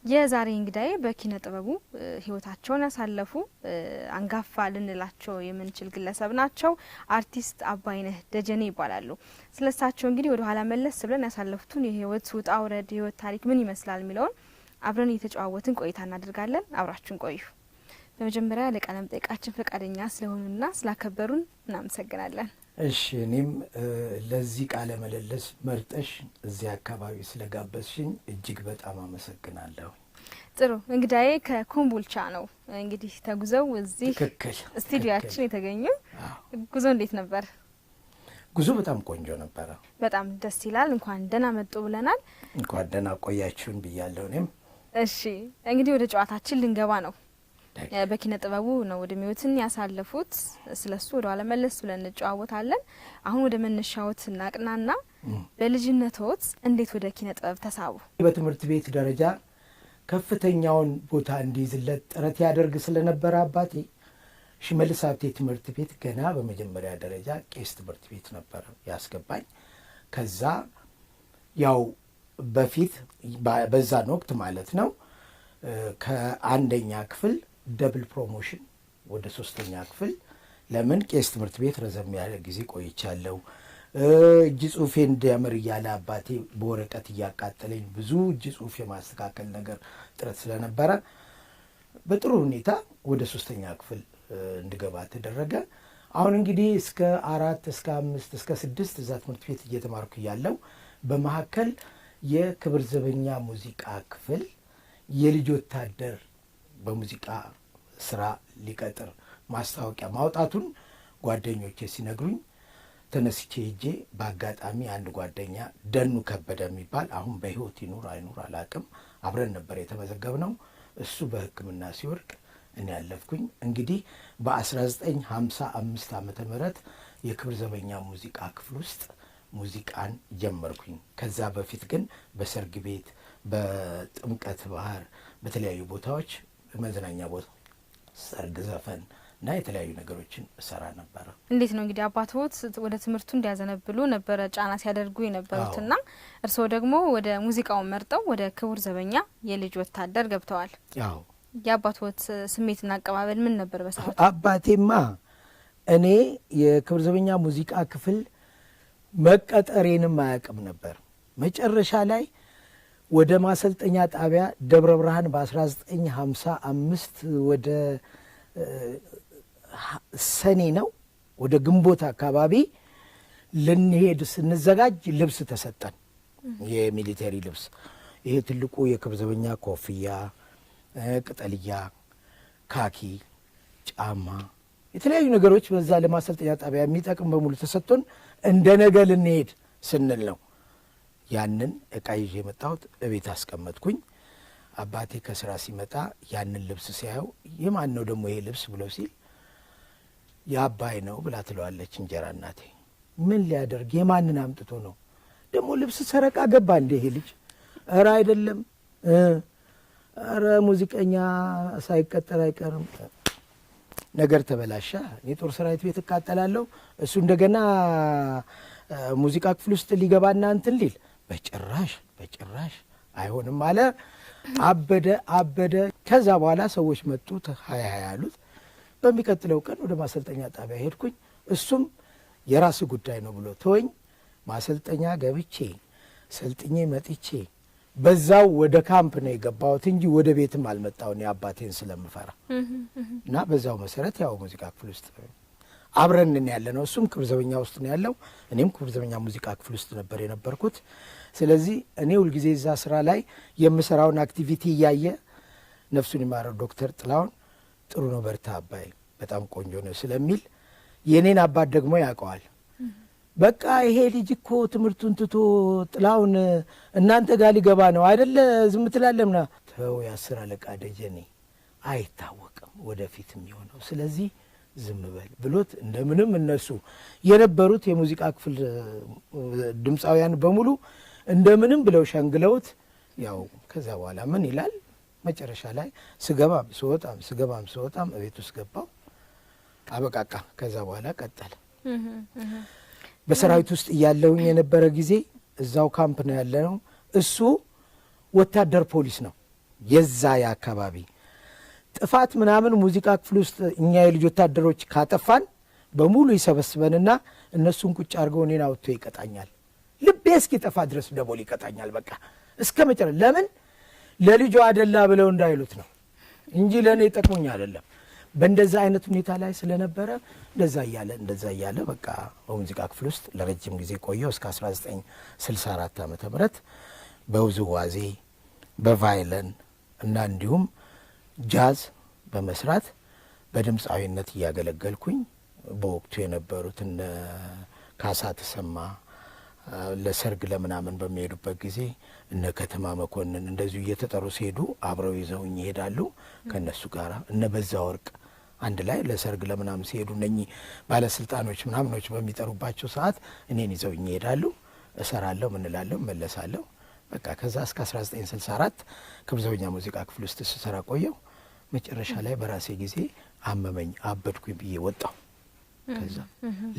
የዛሬ እንግዳይ በኪነ ጥበቡ ህይወታቸውን ያሳለፉ አንጋፋ ልንላቸው የምንችል ግለሰብ ናቸው። አርቲስት አባይነህ ደጀኔ ይባላሉ። ስለሳቸው እንግዲህ ወደ ኋላ መለስ ብለን ያሳለፉትን የህይወት ውጣ ውረድ የህይወት ታሪክ ምን ይመስላል የሚለውን አብረን እየተጨዋወትን ቆይታ እናደርጋለን። አብራችሁን ቆዩ። በመጀመሪያ ለቃለ መጠይቃችን ፈቃደኛ ስለሆኑና ስላከበሩን እናመሰግናለን። እሺ እኔም ለዚህ ቃለ መለለስ መርጠሽ እዚህ አካባቢ ስለጋበዝሽኝ እጅግ በጣም አመሰግናለሁ። ጥሩ እንግዳዬ ከኮምቦልቻ ነው እንግዲህ ተጉዘው እዚህ ስቱዲዮአችን የተገኙ። ጉዞ እንዴት ነበር? ጉዞ በጣም ቆንጆ ነበር። በጣም ደስ ይላል። እንኳን ደህና መጡ ብለናል። እንኳን ደህና ቆያችሁን ብያለሁ እኔም። እሺ እንግዲህ ወደ ጨዋታችን ልንገባ ነው። በኪነ ጥበቡ ነው እድሜዎትን ያሳለፉት። ስለሱ ወደ ኋላ መለስ ብለን እንጨዋወታለን። አሁን ወደ መነሻዎት እናቅናና በልጅነቶት እንዴት ወደ ኪነ ጥበብ ተሳቡ? በትምህርት ቤት ደረጃ ከፍተኛውን ቦታ እንዲይዝለት ጥረት ያደርግ ስለነበረ አባቴ ሽመልስ ሀብቴ ትምህርት ቤት ገና በመጀመሪያ ደረጃ ቄስ ትምህርት ቤት ነበር ያስገባኝ። ከዛ ያው በፊት በዛን ወቅት ማለት ነው ከአንደኛ ክፍል ደብል ፕሮሞሽን ወደ ሶስተኛ ክፍል ለምን ቄስ ትምህርት ቤት ረዘም ያለ ጊዜ ቆይቻለሁ። እጅ ጽሁፌ እንዲያምር እያለ አባቴ በወረቀት እያቃጠለኝ ብዙ እጅ ጽሁፍ የማስተካከል ነገር ጥረት ስለነበረ በጥሩ ሁኔታ ወደ ሶስተኛ ክፍል እንድገባ ተደረገ። አሁን እንግዲህ እስከ 4 እስከ 5 እስከ 6 እዛ ትምህርት ቤት እየተማርኩ ያለው በመካከል የክብር ዘበኛ ሙዚቃ ክፍል የልጅ ወታደር በሙዚቃ ስራ ሊቀጥር ማስታወቂያ ማውጣቱን ጓደኞቼ ሲነግሩኝ ተነስቼ ሄጄ በአጋጣሚ አንድ ጓደኛ ደኑ ከበደ የሚባል አሁን በህይወት ይኑር አይኑር አላቅም፣ አብረን ነበር የተመዘገብነው። እሱ በሕክምና ሲወርቅ እኔ ያለፍኩኝ። እንግዲህ በ1955 ዓመተ ምህረት የክብር ዘበኛ ሙዚቃ ክፍል ውስጥ ሙዚቃን ጀመርኩኝ። ከዛ በፊት ግን በሰርግ ቤት፣ በጥምቀት ባህር፣ በተለያዩ ቦታዎች መዝናኛ ቦታ ሰርግ፣ ዘፈን እና የተለያዩ ነገሮችን እሰራ ነበረ። እንዴት ነው እንግዲህ አባቶት ወደ ትምህርቱ እንዲያዘነብሉ ነበረ ጫና ሲያደርጉ የነበሩትና እርስዎ ደግሞ ወደ ሙዚቃውን መርጠው ወደ ክቡር ዘበኛ የልጅ ወታደር ገብተዋል። ያው የአባቶት ስሜትና አቀባበል ምን ነበር በሰዓቱ? አባቴማ እኔ የክቡር ዘበኛ ሙዚቃ ክፍል መቀጠሬንም አያውቅም ነበር። መጨረሻ ላይ ወደ ማሰልጠኛ ጣቢያ ደብረ ብርሃን በ1955 ወደ ሰኔ ነው ወደ ግንቦት አካባቢ ልንሄድ ስንዘጋጅ ልብስ ተሰጠን፣ የሚሊቴሪ ልብስ። ይሄ ትልቁ የክብር ዘበኛ ኮፍያ፣ ቅጠልያ፣ ካኪ፣ ጫማ፣ የተለያዩ ነገሮች በዛ ለማሰልጠኛ ጣቢያ የሚጠቅም በሙሉ ተሰጥቶን እንደ ነገ ልንሄድ ስንል ነው ያንን እቃ ይዤ የመጣሁት። እቤት አስቀመጥኩኝ። አባቴ ከስራ ሲመጣ ያንን ልብስ ሲያየው የማን ነው ደግሞ ይሄ ልብስ ብሎ ሲል የአባይ ነው ብላ ትለዋለች እንጀራ እናቴ። ምን ሊያደርግ የማንን አምጥቶ ነው ደግሞ ልብስ ሰረቃ ገባ እንደ ይሄ ልጅ? ኧረ አይደለም፣ ኧረ ሙዚቀኛ ሳይቀጠር አይቀርም። ነገር ተበላሻ። እኔ ጦር ሰራዊት ቤት እቃጠላለሁ፣ እሱ እንደገና ሙዚቃ ክፍል ውስጥ ሊገባና እንትን ሊል በጭራሽ አይሆንም አለ። አበደ። ከዛ በኋላ ሰዎች መጡ፣ ሀያ ያሉት። በሚቀጥለው ቀን ወደ ማሰልጠኛ ጣቢያ ሄድኩኝ። እሱም የራስ ጉዳይ ነው ብሎ ተወኝ። ማሰልጠኛ ገብቼ ሰልጥኜ መጥቼ በዛው ወደ ካምፕ ነው የገባሁት እንጂ ወደ ቤትም አልመጣሁ አባቴን ስለምፈራ እና በዛው መሰረት ያው ሙዚቃ ክፍል ውስጥ አብረን ያለ ነው። እሱም ክብር ዘበኛ ውስጥ ነው ያለው፣ እኔም ክብር ዘበኛ ሙዚቃ ክፍል ውስጥ ነበር የነበርኩት። ስለዚህ እኔ ሁልጊዜ እዛ ስራ ላይ የምሰራውን አክቲቪቲ እያየ ነፍሱን ይማረው ዶክተር ጥላሁን ጥሩ ነው በርታ አባይ በጣም ቆንጆ ነው ስለሚል የኔን አባት ደግሞ ያውቀዋል። በቃ ይሄ ልጅ እኮ ትምህርቱን ትቶ ጥላሁን እናንተ ጋር ሊገባ ነው አይደለ? ዝም ትላለምና ተው፣ የ10 አለቃ ደጀኔ አይታወቅም ወደፊት የሚሆነው፣ ስለዚህ ዝም በል ብሎት እንደምንም እነሱ የነበሩት የሙዚቃ ክፍል ድምፃውያን በሙሉ እንደምንም ብለው ሸንግለውት ያው ከዛ በኋላ ምን ይላል መጨረሻ ላይ ስገባም ስወጣም እቤት ውስጥ ገባው። አበቃቃ። ከዛ በኋላ ቀጠለ። በሰራዊት ውስጥ እያለሁኝ የነበረ ጊዜ እዛው ካምፕ ነው ያለነው። እሱ ወታደር ፖሊስ ነው የዛ የአካባቢ ጥፋት ምናምን ሙዚቃ ክፍል ውስጥ እኛ የልጅ ወታደሮች ካጠፋን በሙሉ ይሰበስበንና እነሱን ቁጭ አድርገው እኔን አውጥቶ ይቀጣኛል። ልቤ እስኪጠፋ ድረስ ደቦል ይቀጣኛል። በቃ እስከ መጨረሻ ለምን ለልጇ አደላ ብለው እንዳይሉት ነው እንጂ ለእኔ ጠቅሞኝ አይደለም። በእንደዛ አይነት ሁኔታ ላይ ስለነበረ እንደዛ እያለ በቃ በሙዚቃ ክፍል ውስጥ ለረጅም ጊዜ ቆየው እስከ 1964 ዓመተ ምህረት በውዝዋዜ በቫይለን እና እንዲሁም ጃዝ በመስራት በድምፃዊነት እያገለገልኩኝ በወቅቱ የነበሩት እነ ካሳ ተሰማ ለሰርግ ለምናምን በሚሄዱበት ጊዜ እነ ከተማ መኮንን እንደዚሁ እየተጠሩ ሲሄዱ አብረው ይዘውኝ ይሄዳሉ። ከነሱ ጋር እነ በዛ ወርቅ አንድ ላይ ለሰርግ ለምናምን ሲሄዱ እነኚህ ባለስልጣኖች ምናምኖች በሚጠሩባቸው ሰዓት እኔን ይዘውኝ ይሄዳሉ። እሰራለሁ፣ ምን እላለሁ፣ መለሳለሁ። በቃ ከዛ እስከ 1964 ክብር ሙዚቃ ክፍል ውስጥ ስሰራ ቆየው። መጨረሻ ላይ በራሴ ጊዜ አመመኝ፣ አበድኩኝ ብዬ ወጣሁ። ከዛ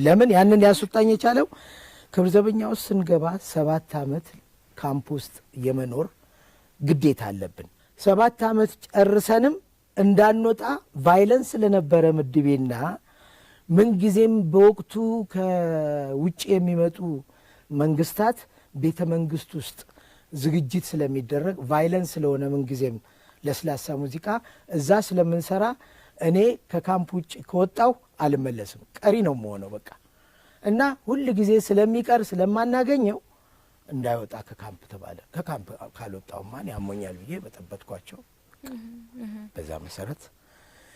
ለምን ያንን ያስወጣኝ የቻለው ክብር ዘበኛ ውስጥ ስንገባ 7 ዓመት ካምፕ ውስጥ የመኖር ግዴታ አለብን። 7 ዓመት ጨርሰንም እንዳንወጣ ቫይለንስ ስለነበረ ምድቤና ምንጊዜም በወቅቱ ከውጭ የሚመጡ መንግስታት ቤተ መንግስት ውስጥ ዝግጅት ስለሚደረግ ቫይለንስ ስለሆነ ምንጊዜም ለስላሳ ሙዚቃ እዛ ስለምንሰራ እኔ ከካምፕ ውጭ ከወጣው አልመለስም፣ ቀሪ ነው የምሆነው በቃ እና ሁል ጊዜ ስለሚቀር ስለማናገኘው እንዳይወጣ ከካምፕ ተባለ። ከካምፕ ካልወጣው ማን ያሞኛል ብዬ በጠበጥኳቸው። በዛ መሰረት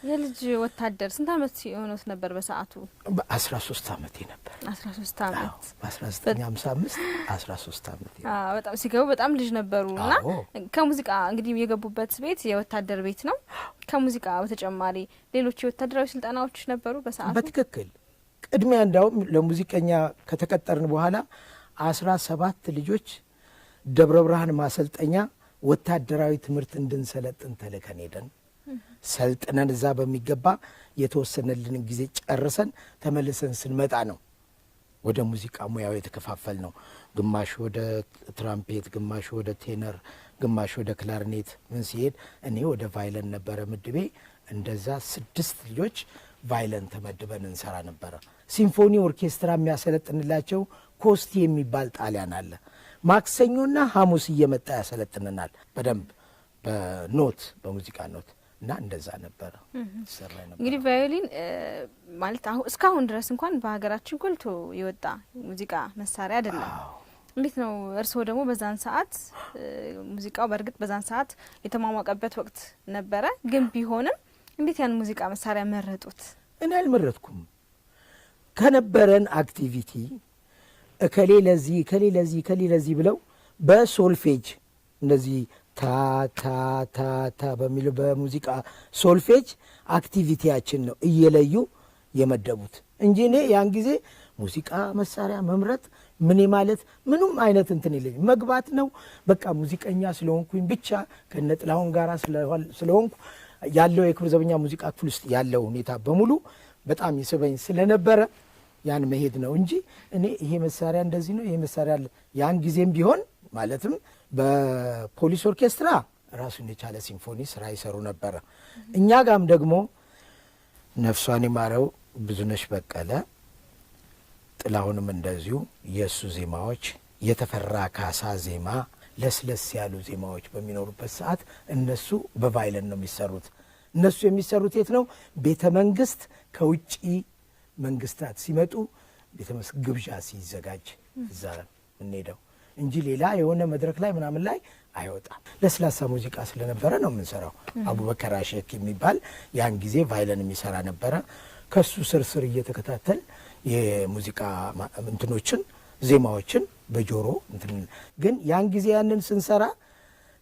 የልጅ ወታደር ስንት ዓመት የሆነው ነበር በሰዓቱ? በ13 ዓመቴ ነበር። 13 ዓመት በ1955 13 ዓመቴ። በጣም ሲገቡ በጣም ልጅ ነበሩና ከሙዚቃ እንግዲህ የገቡበት ቤት የወታደር ቤት ነው። ከሙዚቃ በተጨማሪ ሌሎች የወታደራዊ ስልጠናዎች ነበሩ በሰዓቱ? በትክክል ቅድሚያ እንዳውም ለሙዚቀኛ ከተቀጠርን በኋላ 17 ልጆች ደብረ ብርሃን ማሰልጠኛ ወታደራዊ ትምህርት እንድንሰለጥን ተልከን ሄደን ሰልጥነን እዛ በሚገባ የተወሰነልን ጊዜ ጨርሰን ተመልሰን ስንመጣ ነው ወደ ሙዚቃ ሙያው የተከፋፈል ነው። ግማሽ ወደ ትራምፔት፣ ግማሽ ወደ ቴነር፣ ግማሽ ወደ ክላርኔት ምን ሲሄድ እኔ ወደ ቫይለን ነበረ ምድቤ። እንደዛ 6 ልጆች ቫይለን ተመድበን እንሰራ ነበረ። ሲምፎኒ ኦርኬስትራ የሚያሰለጥንላቸው ኮስቲ የሚባል ጣሊያን አለ። ማክሰኞና ሐሙስ እየመጣ ያሰለጥንናል በደንብ በኖት በሙዚቃ ኖት እና እንደዛ ነበረ ሰራ ነበር። እንግዲህ ቫዮሊን ማለት አሁን እስካሁን ድረስ እንኳን በሀገራችን ጎልቶ የወጣ ሙዚቃ መሳሪያ አይደለም። እንዴት ነው እርስዎ ደግሞ በዛን ሰዓት ሙዚቃው በእርግጥ በዛን ሰዓት የተሟሟቀበት ወቅት ነበረ፣ ግን ቢሆንም እንዴት ያን ሙዚቃ መሳሪያ መረጡት? እኔ አልመረጥኩም። ከነበረን አክቲቪቲ እከሌ ለዚህ እከሌ ለዚህ እከሌ ለዚህ ብለው በሶልፌጅ እንደዚህ ታ ታ ታ ታ በሚለው በሙዚቃ ሶልፌጅ አክቲቪቲያችን ነው እየለዩ የመደቡት እንጂ እኔ ያን ጊዜ ሙዚቃ መሳሪያ መምረጥ ምን ማለት ምንም አይነት እንትን የለኝም። መግባት ነው በቃ ሙዚቀኛ ስለሆንኩኝ ብቻ ከነጥላሁን ጋር ስለሆንኩ ያለው የክብር ዘበኛ ሙዚቃ ክፍል ውስጥ ያለው ሁኔታ በሙሉ በጣም ይስበኝ ስለነበረ ያን መሄድ ነው እንጂ እኔ ይሄ መሳሪያ እንደዚህ ነው ይሄ መሳሪያ ያን ጊዜም ቢሆን ማለትም በፖሊስ ኦርኬስትራ ራሱን የቻለ ሲምፎኒ ስራ ይሰሩ ነበረ። እኛ ጋም ደግሞ ነፍሷን ይማረው ብዙነሽ በቀለ፣ ጥላሁንም እንደዚሁ የእሱ ዜማዎች የተፈራ ካሳ ዜማ ለስለስ ያሉ ዜማዎች በሚኖሩበት ሰዓት እነሱ በቫይለን ነው የሚሰሩት። እነሱ የሚሰሩት የት ነው? ቤተ መንግስት ከውጪ መንግስታት ሲመጡ ቤተ መንግስት ግብዣ ሲዘጋጅ እዛ እንሄደው እንጂ ሌላ የሆነ መድረክ ላይ ምናምን ላይ አይወጣም። ለስላሳ ሙዚቃ ስለነበረ ነው የምንሰራው። አቡበከር አሸክ የሚባል ያን ጊዜ ቫይለን የሚሰራ ነበረ። ከሱ ስርስር እየተከታተል የሙዚቃ እንትኖችን ዜማዎችን በጆሮ ግን ያን ጊዜ ያንን ስንሰራ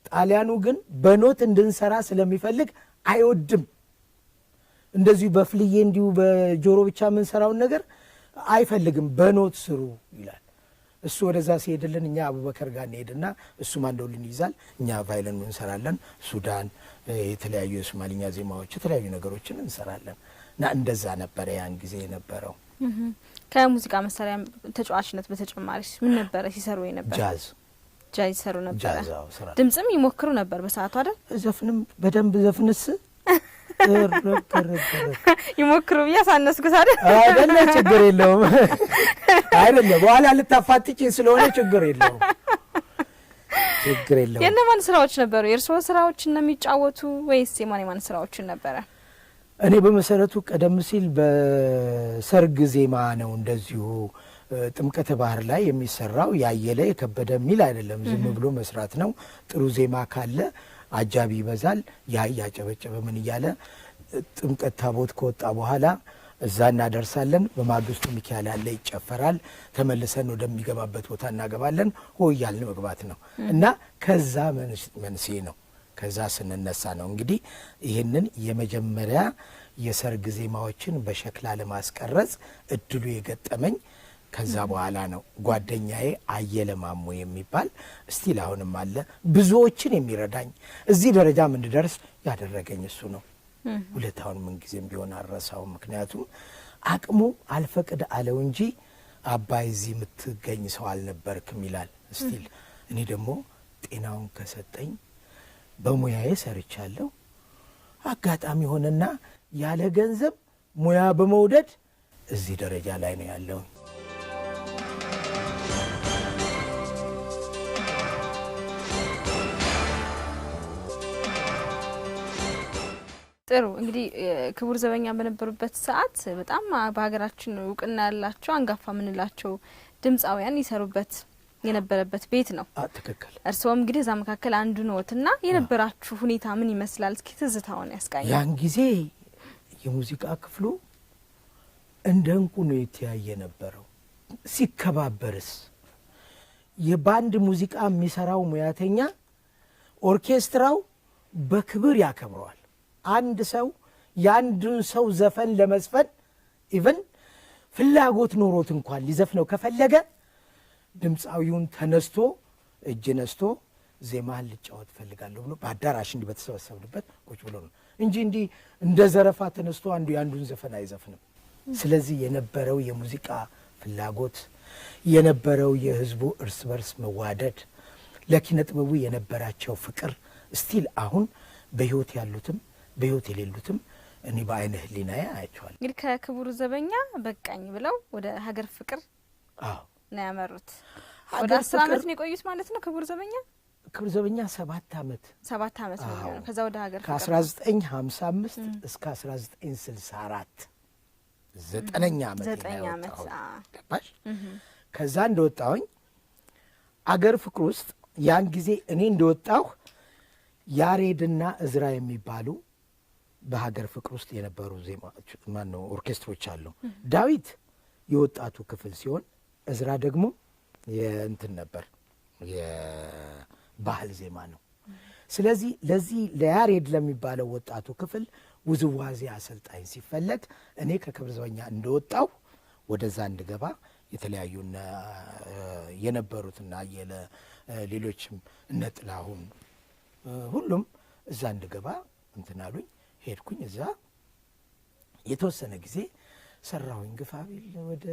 ጣሊያኑ ግን በኖት እንድንሰራ ስለሚፈልግ አይወድም። እንደዚሁ በፍልዬ እንዲሁ በጆሮ ብቻ የምንሰራውን ነገር አይፈልግም። በኖት ስሩ ይላል። እሱ ወደዛ ሲሄድልን እኛ አቡበከር ጋር እንሄድና እሱ ማንዶሊን ይይዛል፣ እኛ ቫይለን እንሰራለን። ሱዳን የተለያዩ የሶማሊኛ ዜማዎች የተለያዩ ነገሮችን እንሰራለን እና እንደዛ ነበረ ያን ጊዜ የነበረው። ከሙዚቃ መሳሪያ ተጫዋችነት በተጨማሪ ምን ነበረ ሲሰሩ የነበረ? ጃዝ ይሰሩ ነበር። ጃዛው ስራ ድምጽም ይሞክሩ ነበር በሰዓቱ አይደል? ዘፍንም በደንብ ዘፍንስ ይሞክሩ ያሳነስኩት አይደል? አይደለ ችግር የለውም አይደለ በኋላ ልታፋጥጪ ስለሆነ ችግር የለውም ችግር የለውም። የነማን ስራዎች ነበሩ? የእርስዎ ስራዎች ነው የሚጫወቱ ወይስ የማን ስራዎችን ነበረ? እኔ በመሰረቱ ቀደም ሲል በሰርግ ዜማ ነው እንደዚሁ ጥምቀተ ባህር ላይ የሚሰራው ያየለ የከበደ የሚል አይደለም። ዝም ብሎ መስራት ነው። ጥሩ ዜማ ካለ አጃቢ ይበዛል። ያ ያጨበጨበ ምን እያለ ጥምቀት ታቦት ከወጣ በኋላ እዛ እናደርሳለን። በማግስቱ ሚካኤል ያለ ይጨፈራል። ተመልሰን ወደሚገባበት ቦታ እናገባለን። ሆያልን መግባት ነው እና ከዛ መንስኤ ነው። ከዛ ስንነሳ ነው እንግዲህ ይህንን የመጀመሪያ የሰርግ ዜማዎችን በሸክላ ለማስቀረጽ እድሉ የገጠመኝ። ከዛ በኋላ ነው ጓደኛዬ አየለ ማሞ የሚባል ስቲል አሁንም አለ ብዙዎችን የሚረዳኝ እዚህ ደረጃ እንድደርስ ያደረገኝ እሱ ነው። ሁለታውን ምን ጊዜም ቢሆን አረሳው። ምክንያቱም አቅሙ አልፈቅድ አለው እንጂ አባይ እዚህ የምትገኝ ሰው አልነበርክም ይላል ስቲል። እኔ ደግሞ ጤናውን ከሰጠኝ በሙያዬ ሰርቻለሁ። አጋጣሚ ሆነና ያለ ገንዘብ ሙያ በመውደድ እዚህ ደረጃ ላይ ነው ያለው። ጥሩ እንግዲህ ክቡር ዘበኛ በነበሩበት ሰዓት በጣም በሀገራችን እውቅና ያላቸው አንጋፋ ምንላቸው ድምጻውያን ይሰሩበት የነበረበት ቤት ነው። ትክክል። እርስዎም እንግዲህ እዛ መካከል አንዱ ነዎትና የነበራችሁ ሁኔታ ምን ይመስላል? እስኪ ትዝታውን ያስቃኝ። ያን ጊዜ የሙዚቃ ክፍሉ እንደ እንቁ ነው የተያየ ነበረው። ሲከባበርስ የባንድ ሙዚቃ የሚሰራው ሙያተኛ ኦርኬስትራው በክብር ያከብረዋል። አንድ ሰው የአንዱን ሰው ዘፈን ለመዝፈን ኢቨን ፍላጎት ኖሮት እንኳን ሊዘፍነው ከፈለገ ድምፃዊውን ተነስቶ እጅ ነስቶ ዜማህን ልጫወት ፈልጋለሁ ብሎ በአዳራሽ እንዲህ በተሰበሰብንበት ቁጭ ብሎ ነው እንጂ እንዲህ እንደ ዘረፋ ተነስቶ አንዱ የአንዱን ዘፈን አይዘፍንም። ስለዚህ የነበረው የሙዚቃ ፍላጎት የነበረው የህዝቡ እርስ በርስ መዋደድ ለኪነ ጥበቡ የነበራቸው ፍቅር ስቲል አሁን በህይወት ያሉትም በህይወት የሌሉትም እኔ በአይነ ህሊናዬ አያቸዋለሁ። እንግዲህ ከክቡር ዘበኛ በቃኝ ብለው ወደ ሀገር ፍቅር ነው ያመሩት። ወደ 10 ዓመት ነው የቆዩት ማለት ነው ክቡር ዘበኛ? ክቡር ዘበኛ 7 ዓመት ነው። ከዛ ወደ ሀገር ፍቅር ከ1955 እስከ 1964 9ኛ ዓመት ገባሽ? ከዛ እንደወጣሁኝ አገር ፍቅር ውስጥ ያን ጊዜ እኔ እንደወጣሁ ያሬድና እዝራ የሚባሉ በሀገር ፍቅር ውስጥ የነበሩ ዜማዎች ማነው ኦርኬስትሮች አሉ። ዳዊት የወጣቱ ክፍል ሲሆን እዝራ ደግሞ የእንትን ነበር የባህል ዜማ ነው። ስለዚህ ለዚህ ለያሬድ ለሚባለው ወጣቱ ክፍል ውዝዋዜ አሰልጣኝ ሲፈለግ እኔ ከክብር ዘበኛ እንደወጣው ወደዛ እንድገባ የተለያዩ የነበሩትና ሌሎችም እነ ጥላሁን ሁሉም እዛ እንድገባ እንትን አሉኝ። ሄድኩኝ። እዛ የተወሰነ ጊዜ ሰራሁኝ። ግፋ ቢል ወደ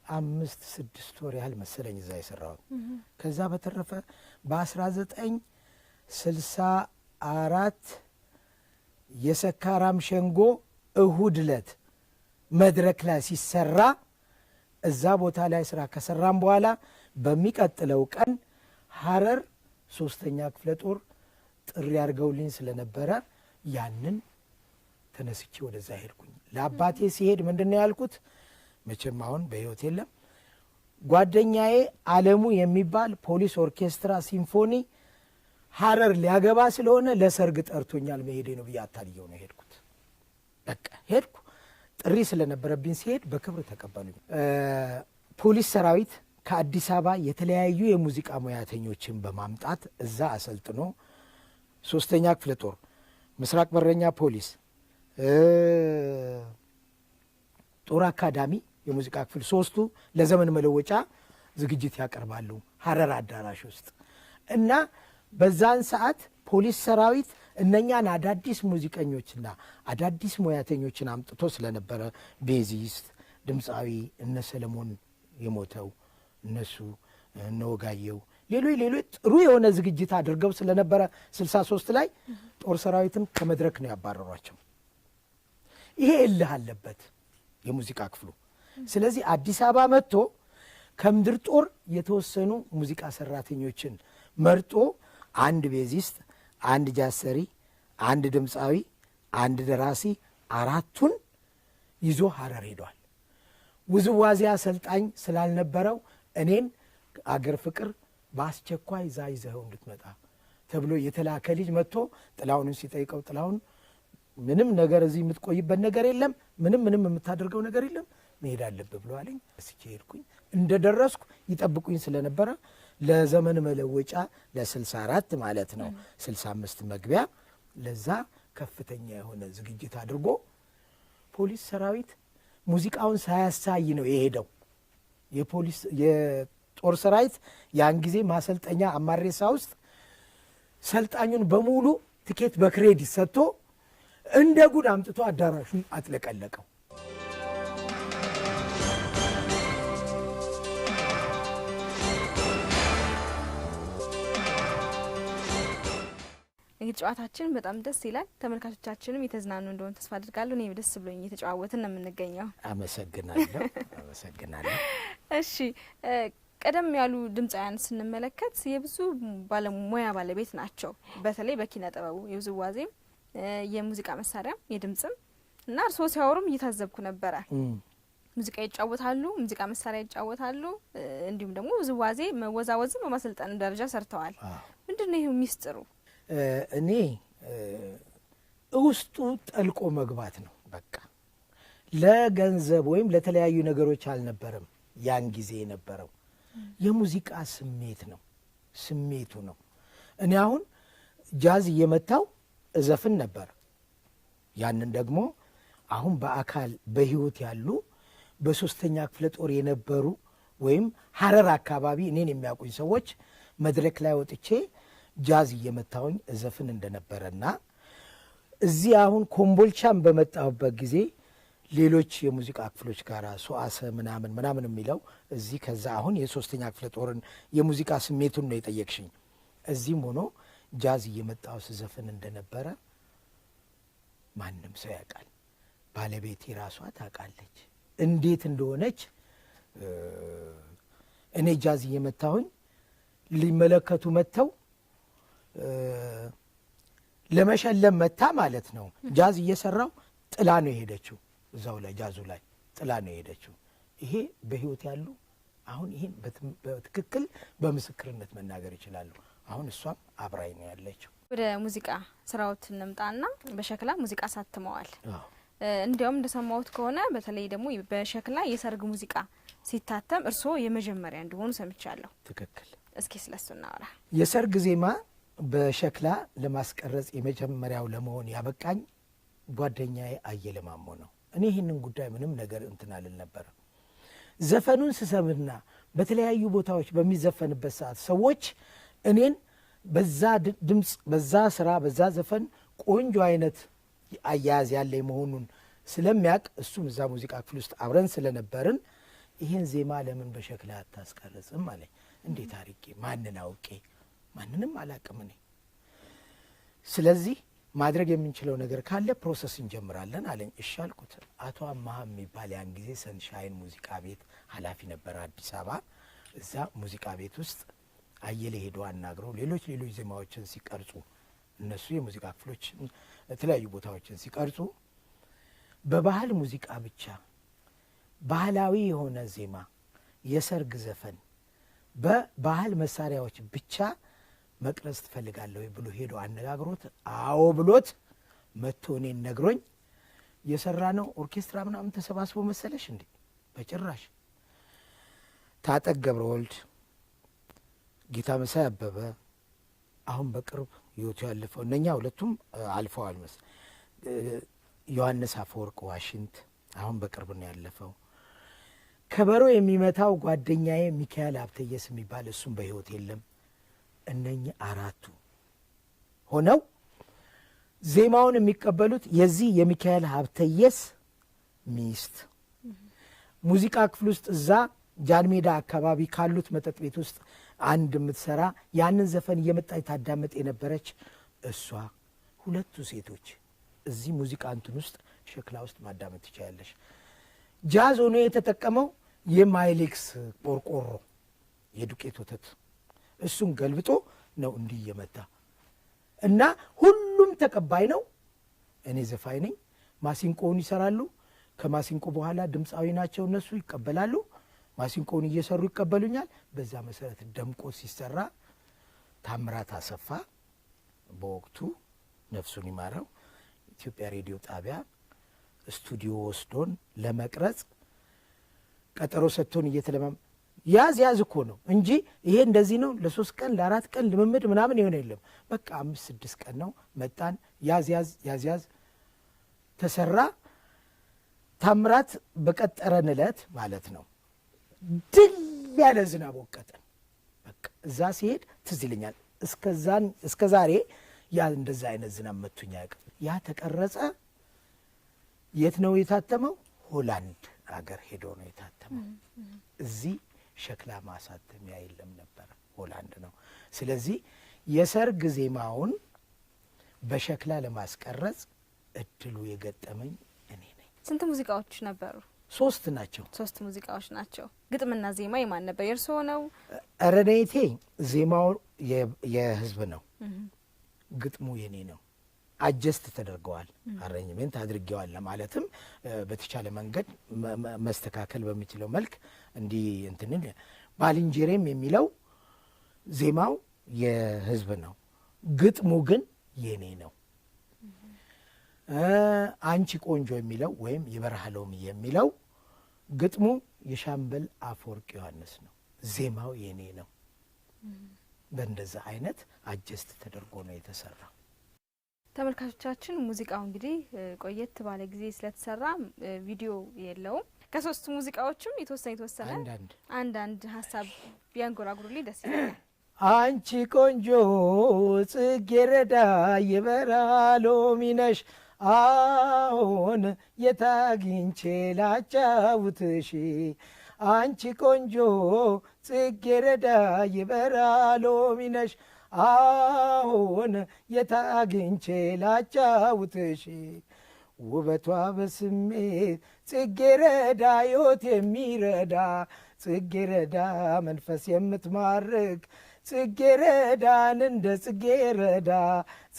5-6 ወር ያህል መሰለኝ እዛ የሰራሁት። ከዛ በተረፈ በ1964 የሰካራም ሸንጎ እሁድ ዕለት መድረክ ላይ ሲሰራ እዛ ቦታ ላይ ስራ ከሰራም በኋላ በሚቀጥለው ቀን ሀረር 3ኛ ክፍለ ጦር ጥሪ አድርገውልኝ ስለነበረ ያንን ተነስቼ ወደዛ ሄድኩኝ። ለአባቴ ሲሄድ ምንድነው ያልኩት? መቼም አሁን በህይወት የለም። ጓደኛዬ አለሙ የሚባል ፖሊስ ኦርኬስትራ ሲምፎኒ ሀረር ሊያገባ ስለሆነ ለሰርግ ጠርቶኛል መሄዴ ነው ብዬ አታልየው ነው ሄድኩት። በቃ ሄድኩ። ጥሪ ስለነበረብኝ ሲሄድ በክብር ተቀበሉኝ። ፖሊስ ሰራዊት ከአዲስ አበባ የተለያዩ የሙዚቃ ሙያተኞችን በማምጣት እዛ አሰልጥኖ 3ኛ ክፍለ ጦር፣ ምስራቅ በረኛ ፖሊስ፣ ጦር አካዳሚ የሙዚቃ ክፍል 3ቱ ለዘመን መለወጫ ዝግጅት ያቀርባሉ ሀረር አዳራሽ ውስጥ እና በዛን ሰዓት ፖሊስ ሰራዊት እነኛን አዳዲስ ሙዚቀኞችና አዳዲስ ሙያተኞችን አምጥቶ ስለነበረ ቤዚስት፣ ድምፃዊ እነ ሰለሞን የሞተው እነሱ እነ ወጋየው ሌሎች ጥሩ የሆነ ዝግጅት አድርገው ስለነበረ 63 ላይ ጦር ሰራዊትን ከመድረክ ነው ያባረሯቸው። ይሄ እልህ አለበት የሙዚቃ ክፍሉ። ስለዚህ አዲስ አበባ መጥቶ ከምድር ጦር የተወሰኑ ሙዚቃ ሰራተኞችን መርጦ አንድ ቤዚስት፣ አንድ ጃሰሪ፣ አንድ ድምፃዊ፣ አንድ ደራሲ 4ቱን ይዞ ሀረር ሄዷል። ውዝዋዜ አሰልጣኝ ስላልነበረው እኔን አገር ፍቅር በአስቸኳይ እዛ ይዘኸው እንድትመጣ ተብሎ የተላከ ልጅ መጥቶ ጥላሁንን ሲጠይቀው ጥላሁን ምንም ነገር እዚህ የምትቆይበት ነገር የለም፣ ምንም የምታደርገው ነገር የለም፣ መሄድ አለብህ ብሎ አለኝ። እስኪ ሄድኩኝ። እንደደረስኩ ይጠብቁኝ ስለነበረ ለዘመን መለወጫ ለ64 ማለት ነው 65 መግቢያ ለዛ ከፍተኛ የሆነ ዝግጅት አድርጎ ፖሊስ ሰራዊት ሙዚቃውን ሳያሳይ ነው የሄደው። የጦር ሰራዊት ያን ጊዜ ማሰልጠኛ አማሬሳ ውስጥ ሰልጣኙን በሙሉ ትኬት በክሬዲት ሰጥቶ እንደ ጉድ አምጥቶ አዳራሹን አጥለቀለቀው። እንግዲህ ጨዋታችን በጣም ደስ ይላል። ተመልካቾቻችንም የተዝናኑ እንደሆነ ተስፋ አድርጋለሁ። እኔ ደስ ብሎኝ እየተጨዋወትን ነው የምንገኘው። አመሰግናለሁ። እሺ ቀደም ያሉ ድምፃውያን ስንመለከት የብዙ ባለሙያ ባለቤት ናቸው። በተለይ በኪነ ጥበቡ የውዝዋዜም የሙዚቃ መሳሪያም የድምጽም እና እርስዎ ሲያወሩም እየታዘብኩ ነበረ። ሙዚቃ ይጫወታሉ፣ ሙዚቃ መሳሪያ ይጫወታሉ፣ እንዲሁም ደግሞ ውዝዋዜ መወዛወዝም በማሰልጠን ደረጃ ሰርተዋል። ምንድነው ይሄው ሚስጥሩ? እኔ ውስጡ ጠልቆ መግባት ነው። በቃ ለገንዘብ ወይም ለተለያዩ ነገሮች አልነበረም። ያን ጊዜ የነበረው የሙዚቃ ስሜት ነው፣ ስሜቱ ነው። እኔ አሁን ጃዝ እየመታው እዘፍን ነበር። ያንን ደግሞ አሁን በአካል በህይወት ያሉ በሶስተኛ ክፍለ ጦር የነበሩ ወይም ሀረር አካባቢ እኔን የሚያውቁኝ ሰዎች መድረክ ላይ ወጥቼ ጃዝ እየመታውኝ እዘፍን እንደነበረና እዚህ አሁን ኮምቦልቻን በመጣሁበት ጊዜ ሌሎች የሙዚቃ ክፍሎች ጋር ሶአሰ ምናምን የሚለው እዚህ ከዛ አሁን የሶስተኛ ክፍለ ጦርን የሙዚቃ ስሜቱን ነው የጠየቅሽኝ። እዚህም ሆኖ ጃዝ እየመጣው ስዘፍን እንደነበረ ማንም ሰው ያውቃል። ባለቤቴ ራሷ ታውቃለች እንዴት እንደሆነች። እኔ ጃዝ እየመታሁኝ ሊመለከቱ መጥተው ለመሸለም መታ ማለት ነው። ጃዝ እየሰራው ጥላ ነው የሄደችው። እዛው ላይ ጃዙ ላይ ጥላ ነው የሄደችው። ይሄ በህይወት ያሉ አሁን ይሄን በትክክል በምስክርነት መናገር ይችላሉ። አሁን እሷም አብራኝ ነው ያለችው። ወደ ሙዚቃ ስራዎት እንምጣና በሸክላ ሙዚቃ ሳትመዋል። እንዲያውም እንደሰማሁት ከሆነ በተለይ ደግሞ በሸክላ የሰርግ ሙዚቃ ሲታተም እርስዎ የመጀመሪያ እንደሆኑ ሰምቻለሁ። ትክክል። እስኪ ስለሱ እናወራ። የሰርግ ዜማ በሸክላ ለማስቀረጽ የመጀመሪያው ለመሆን ያበቃኝ ጓደኛዬ አየለ ማሞ ነው። እኔ ይህንን ጉዳይ ምንም ነገር እንትን አልል ነበር። ዘፈኑን ስሰምና በተለያዩ ቦታዎች በሚዘፈንበት ሰዓት ሰዎች እኔን በዛ ድምፅ፣ በዛ ስራ፣ በዛ ዘፈን ቆንጆ አይነት አያያዝ ያለ መሆኑን ስለሚያውቅ እሱም እዛ ሙዚቃ ክፍል ውስጥ አብረን ስለነበርን ይህን ዜማ ለምን በሸክላ አታስቀርጽም አለኝ። እንዴት አድርጌ ማንን አውቄ? ማንንም አላቅም እኔ። ስለዚህ ማድረግ የምንችለው ነገር ካለ ፕሮሰስ እንጀምራለን አለኝ። እሺ አልኩት። አቶ አማሃ የሚባል ያን ጊዜ ሰንሻይን ሙዚቃ ቤት ኃላፊ ነበረ አዲስ አበባ። እዛ ሙዚቃ ቤት ውስጥ አየለ ሄዶ አናግረው ሌሎች ዜማዎችን ሲቀርጹ እነሱ የሙዚቃ ክፍሎች የተለያዩ ቦታዎችን ሲቀርጹ በባህል ሙዚቃ ብቻ ባህላዊ የሆነ ዜማ የሰርግ ዘፈን በባህል መሳሪያዎች ብቻ መቅረጽ ትፈልጋለሁ ብሎ ሄዶ አነጋግሮት አዎ ብሎት መጥቶ እኔን ነግሮኝ የሰራ ነው። ኦርኬስትራ ምናምን ተሰባስቦ መሰለሽ እንዴ? በጭራሽ። ታጠቅ ገብረ ወልድ፣ ጌታ መሳይ አበበ አሁን በቅርብ ህይወቱ ያለፈው እነኛ ሁለቱም አልፈዋል መሰል። ዮሐንስ አፈወርቅ ዋሽንት አሁን በቅርብ ነው ያለፈው። ከበሮ የሚመታው ጓደኛዬ ሚካኤል ሀብተየስ የሚባል እሱም በህይወት የለም። እነኚህ አራቱ ሆነው ዜማውን የሚቀበሉት የዚህ የሚካኤል ሀብተየስ ሚስት ሙዚቃ ክፍል ውስጥ እዛ ጃንሜዳ አካባቢ ካሉት መጠጥ ቤት ውስጥ አንድ የምትሰራ ያንን ዘፈን እየመጣች ታዳምጥ የነበረች እሷ። ሁለቱ ሴቶች እዚህ ሙዚቃ እንትን ውስጥ ሸክላ ውስጥ ማዳመጥ ትችላለሽ። ጃዝ ሆኖ የተጠቀመው የማይሌክስ ቆርቆሮ የዱቄት ወተት እሱን ገልብጦ ነው እንዲህ እየመታ እና ሁሉም ተቀባይ ነው። እኔ ዘፋኝ ነኝ፣ ማሲንቆውን ይሰራሉ። ከማሲንቆ በኋላ ድምፃዊ ናቸው እነሱ ይቀበላሉ። ማሲንቆውን እየሰሩ ይቀበሉኛል። በዛ መሰረት ደምቆ ሲሰራ ታምራት አሰፋ በወቅቱ ነፍሱን ይማረው ኢትዮጵያ ሬዲዮ ጣቢያ ስቱዲዮ ወስዶን ለመቅረጽ ቀጠሮ ሰጥቶን እየተለማም ያዝ እኮ ነው እንጂ ይሄ እንደዚህ ነው ለ3 ቀን ለ4 ቀን ልምምድ ምናምን ይሆን የለም። በቃ 5-6 ቀን ነው መጣን። ያዝ ተሰራ። ታምራት በቀጠረን ዕለት ማለት ነው ድል ያለ ዝናብ ወቀጠን። በቃ እዛ ሲሄድ ትዝ ይለኛል እስከ ዛሬ ያ እንደዛ አይነት ዝናብ መቱኛ ያውቅም። ያ ተቀረጸ። የት ነው የታተመው? ሆላንድ አገር ሄዶ ነው የታተመው። እዚህ ሸክላ ማሳተሚያ የለም ነበረ፣ ሆላንድ ነው። ስለዚህ የሰርግ ዜማውን በሸክላ ለማስቀረጽ እድሉ የገጠመኝ እኔ ነኝ። ስንት ሙዚቃዎች ነበሩ? 3 ናቸው። 3 ሙዚቃዎች ናቸው። ግጥምና ዜማ የማን ነበር? የእርስዎ ነው? ረኔቴ ዜማው የህዝብ ነው፣ ግጥሙ የኔ ነው። አጀስት ተደርገዋል፣ አሬንጅሜንት አድርጌዋል ለማለትም በተቻለ መንገድ መስተካከል በሚችለው መልክ እንዲህ እንትንን ባልንጀሬም የሚለው ዜማው የህዝብ ነው፣ ግጥሙ ግን የኔ ነው። አንቺ ቆንጆ የሚለው ወይም የበረሃ ሎሚ የሚለው ግጥሙ የሻምበል አፈወርቅ ዮሐንስ ነው፣ ዜማው የኔ ነው። በእንደዛ አይነት አጀስት ተደርጎ ነው የተሰራው። ተመልካቾቻችን ሙዚቃው እንግዲህ ቆየት ባለ ጊዜ ስለተሰራ ቪዲዮ የለውም። ከ3 ሙዚቃዎችም የተወሰነ አንዳንድ ሀሳብ ቢያንጎራጉሩልኝ ደስ ይላል። አንቺ ቆንጆ ጽጌረዳ የበረሃ ሎሚ ነሽ፣ አሁን የታግኝቼ ላጫውትሽ። አንቺ ቆንጆ ጽጌረዳ የበረሃ ሎሚ ነሽ፣ አሁን የታግኝቼ ላጫውትሽ። ውበቷ በስሜት ጽጌረዳ ሕይወት የሚረዳ ጽጌረዳ መንፈስ የምትማርክ ጽጌረዳን እንደ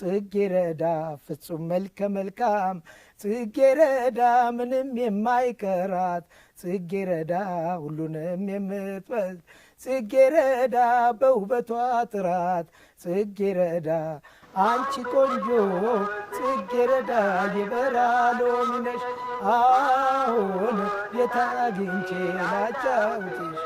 ጽጌረዳ ፍጹም መልከ መልካም ጽጌረዳ ምንም የማይቀራት ጽጌረዳ ሁሉንም የምትበል ጽጌረዳ በውበቷ ጥራት ጽጌረዳ አንቺ ቆንጆ ጽጌረዳ የበረሃ ሎሚ ነሽ፣ አሁን የታግኝቼ ላጫውትሽ።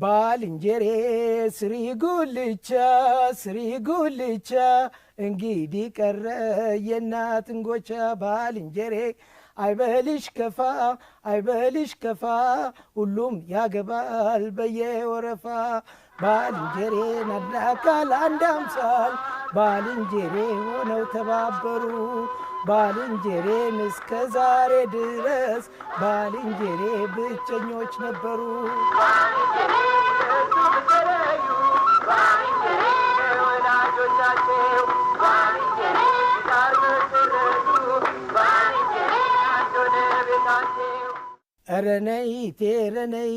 ባልንጀሬ ስሪ ጉልቻ እንግዲህ ቀረ የእናት እንጎቻ። ባልንጀሬ አይበልሽ ከፋ ሁሉም ያገባል በየወረፋ። ባልንጀሬ ናዳካል አንድ አምሳል ባልንጀሬ ሆነው ተባበሩ። ባልንጀሬን እስከ ዛሬ ድረስ ባልንጀሬ ብቸኞች ነበሩ። ረነይቴ ረነይ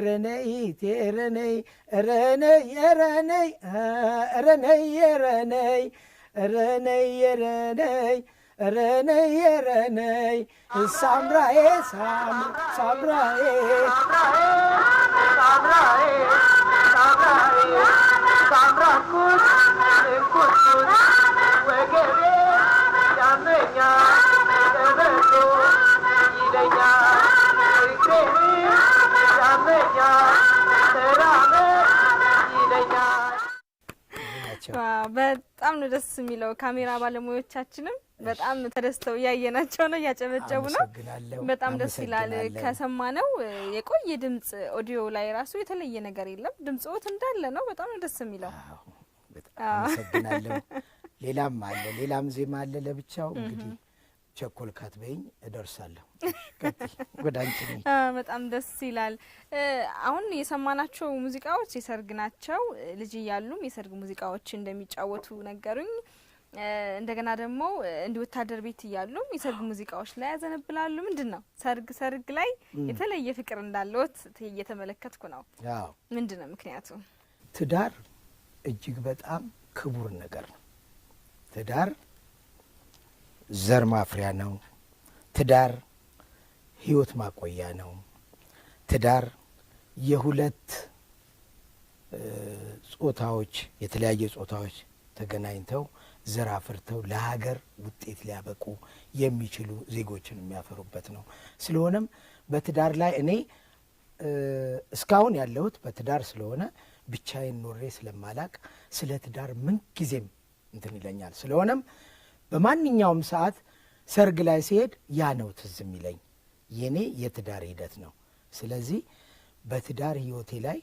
ረነይቴ ረነይ ረነይ ረነይ ረነይ ረነይ ረነይ ረነይ ረነይ ረነይ ሳምራዬ ሳምራዬ ናቸው። በጣም ነው ደስ የሚለው። ካሜራ ባለሙያዎቻችንም በጣም ተደስተው እያየናቸው ነው፣ እያጨበጨቡ ነው። በጣም ደስ ይላል። ከሰማነው የቆየ ድምጽ ኦዲዮ ላይ ራሱ የተለየ ነገር የለም። ድምጽዎት እንዳለ ነው። በጣም ነው ደስ የሚለው። አመሰግናለሁ። ሌላም አለ፣ ሌላም ዜማ አለ ለብቻው። እንግዲህ ቸኮል ካትበይኝ እደርሳለሁ። ወደ አንቺ ነኝ። በጣም ደስ ይላል። አሁን የሰማናቸው ሙዚቃዎች የሰርግ ናቸው። ልጅ እያሉም የሰርግ ሙዚቃዎች እንደሚጫወቱ ነገሩኝ። እንደገና ደግሞ እንዲህ ወታደር ቤት እያሉም የሰርግ ሙዚቃዎች ላይ ያዘነብላሉ። ምንድን ነው ሰርግ ላይ የተለየ ፍቅር እንዳለዎት እየተመለከትኩ ነው። ምንድን ነው ምክንያቱ? ትዳር እጅግ በጣም ክቡር ነገር ነው። ትዳር ዘር ማፍሪያ ነው። ትዳር ሕይወት ማቆያ ነው። ትዳር የሁለት ጾታዎች የተለያየ ጾታዎች ተገናኝተው ዘር አፍርተው ለሀገር ውጤት ሊያበቁ የሚችሉ ዜጎችን የሚያፈሩበት ነው። ስለሆነም በትዳር ላይ እኔ እስካሁን ያለሁት በትዳር ስለሆነ ብቻዬን ኖሬ ስለማላቅ ስለ ትዳር ምን ጊዜም እንትን ይለኛል። ስለሆነም በማንኛውም ሰዓት ሰርግ ላይ ሲሄድ ያ ነው ትዝ የሚለኝ የኔ የትዳር ሂደት ነው። ስለዚህ በትዳር ህይወቴ ላይ